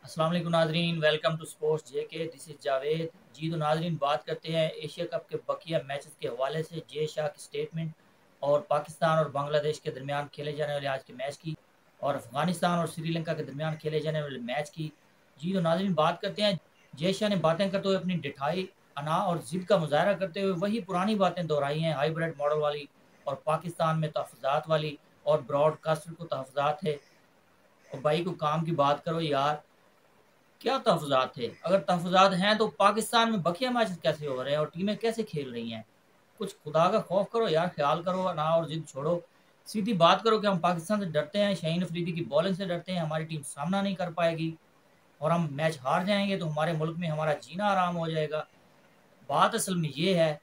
अस्सलाम वालेकुम नाजरीन, welcome to sports JK. This is Javed. जी तो नाजरीन, बात करते हैं एशिया कप के बकिया मैचेस के हवाले से जे शाह की स्टेटमेंट और पाकिस्तान और बांग्लादेश के दरमियान खेले जाने वाले आज के मैच की और अफगानिस्तान और श्रीलंका के दरमियान खेले जाने वाले मैच की। जी तो नाजरीन, बात करते हैं। जे शाह ने बातें करते हुए अपनी डिठाई, अना और ज़िद का मुजाहरा करते हुए वही पुरानी बातें दोहराई हैं, हाइब्रिड मॉडल वाली और पाकिस्तान में तहफ़्फ़ुज़ात वाली और ब्रॉडकास्टर को तहफ़्फ़ुज़ात है। और भाई को काम की बात करो यार, क्या तहफ़्फ़ुज़ात थे? अगर तहफ़्फ़ुज़ात हैं तो पाकिस्तान में बकिया मैचेस कैसे हो रहे हैं और टीमें कैसे खेल रही हैं? कुछ खुदा का खौफ़ करो यार, ख़्याल करो ना और ज़िद छोड़ो। सीधी बात करो कि हम पाकिस्तान से डरते हैं, शाहीन अफ़रीदी की बॉलिंग से डरते हैं, हमारी टीम सामना नहीं कर पाएगी और हम मैच हार जाएँगे तो हमारे मुल्क में हमारा जीना हराम हो जाएगा। बात असल में ये है।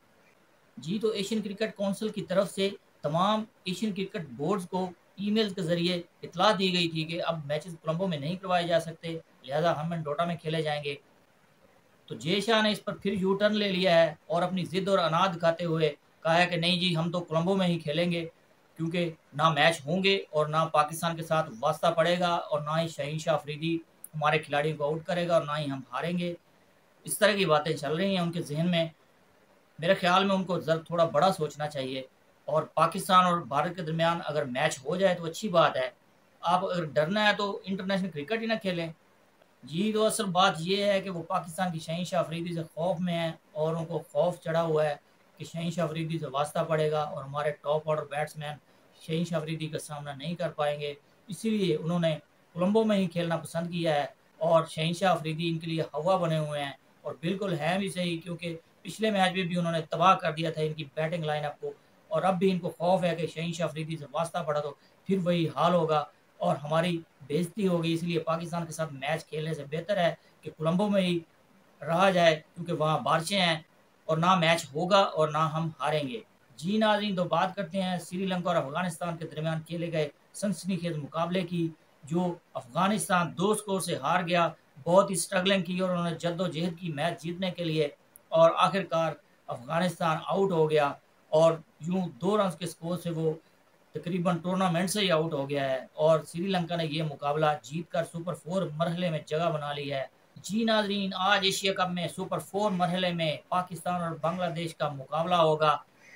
जी, तो एशियन क्रिकेट काउंसिल की तरफ से तमाम एशियन क्रिकेट बोर्ड्स को ईमेल के ज़रिए इत्तला दी गई थी कि अब मैचेस कोलंबो में नहीं करवाए जा सकते, लिहाज़ा हम डोडा में खेले जाएँगे। तो जय शाह ने इस पर फिर यू टर्न ले लिया है और अपनी ज़िद और अनाद दिखाते हुए कहा है कि नहीं जी, हम तो कोलंबो में ही खेलेंगे, क्योंकि ना मैच होंगे और ना पाकिस्तान के साथ वास्ता पड़ेगा और ना ही शहीनशाह अफरीदी हमारे खिलाड़ियों को आउट करेगा और ना ही हम हारेंगे। इस तरह की बातें चल रही हैं उनके ज़हन में। मेरे ख़्याल में उनको ज़रा थोड़ा बड़ा सोचना चाहिए और पाकिस्तान और भारत के दरमियान अगर मैच हो जाए तो अच्छी बात है। आप अगर डरना है तो इंटरनेशनल क्रिकेट ही ना खेलें। जी, तो असल बात ये है कि वो पाकिस्तान की शहीनशाह अफरीदी से खौफ में हैं और उनको खौफ चढ़ा हुआ है कि शहीनशाह अफरीदी से वास्ता पड़ेगा और हमारे टॉप ऑर्डर बैट्समैन शहीनशाह अफरीदी का सामना नहीं कर पाएँगे। इसीलिए उन्होंने कोलंबो में ही खेलना पसंद किया है और शहीनशाह अफरीदी इनके लिए हवा बने हुए हैं और बिल्कुल हैं भी सही, क्योंकि पिछले मैच में भी उन्होंने तबाह कर दिया था इनकी बैटिंग लाइनअप को और अब भी इनको खौफ है कि शहीनशाह अफरीदी से वास्ता पड़ा तो फिर वही हाल होगा और हमारी बेइज़्ज़ती होगी। इसलिए पाकिस्तान के साथ मैच खेलने से बेहतर है कि कोलंबो में ही रहा जाए, क्योंकि वहाँ बारिशें हैं और ना मैच होगा और ना हम हारेंगे। जी नाज़रीन, तो बात करते हैं श्रीलंका और अफ़गानिस्तान के दरमियान खेले गए सनसनीखेज़ मुकाबले की, जो अफ़गानिस्तान 2 स्कोर से हार गया। बहुत ही स्ट्रगलिंग की और उन्होंने जद्दोजहद की मैच जीतने के लिए और आखिरकार अफ़गानिस्तान आउट हो गया और यूँ 2 रन्स के स्कोर से वो तकरीबन टूर्नामेंट से ही आउट हो गया है और श्रीलंका ने ये मुकाबला जीतकर सुपर 4 मरहले में जगह बना ली है। जी नाज़रीन, आज एशिया कप में सुपर 4 मरहले में पाकिस्तान और बांग्लादेश का मुकाबला होगा।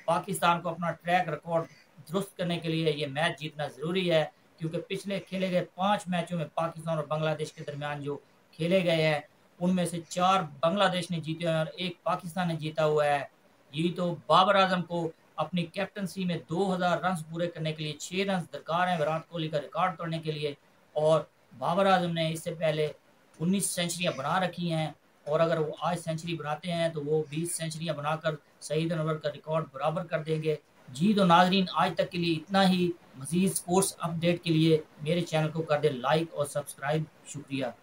पाकिस्तान को अपना ट्रैक रिकॉर्ड दुरुस्त करने के लिए ये मैच जीतना ज़रूरी है, क्योंकि पिछले खेले गए 5 मैचों में पाकिस्तान और बांग्लादेश के दरमियान जो खेले गए हैं, उनमें से 4 बांग्लादेश ने जीते हैं और 1 पाकिस्तान ने जीता हुआ है। यही तो बाबर आज़म को अपनी कैप्टनसी में 2000 रन्स पूरे करने के लिए 6 रन्स दरकार हैं विराट कोहली का रिकॉर्ड तोड़ने के लिए और बाबर आज़म ने इससे पहले 19 सेंचुरियाँ बना रखी हैं और अगर वो आज सेंचुरी बनाते हैं तो वो 20 सेंचुरियाँ बनाकर सईद अनवर का रिकॉर्ड बराबर कर देंगे। जी तो नाज़रीन, आज तक के लिए इतना ही। मज़ीद स्पोर्ट्स अपडेट के लिए मेरे चैनल को कर दें लाइक और सब्सक्राइब। शुक्रिया।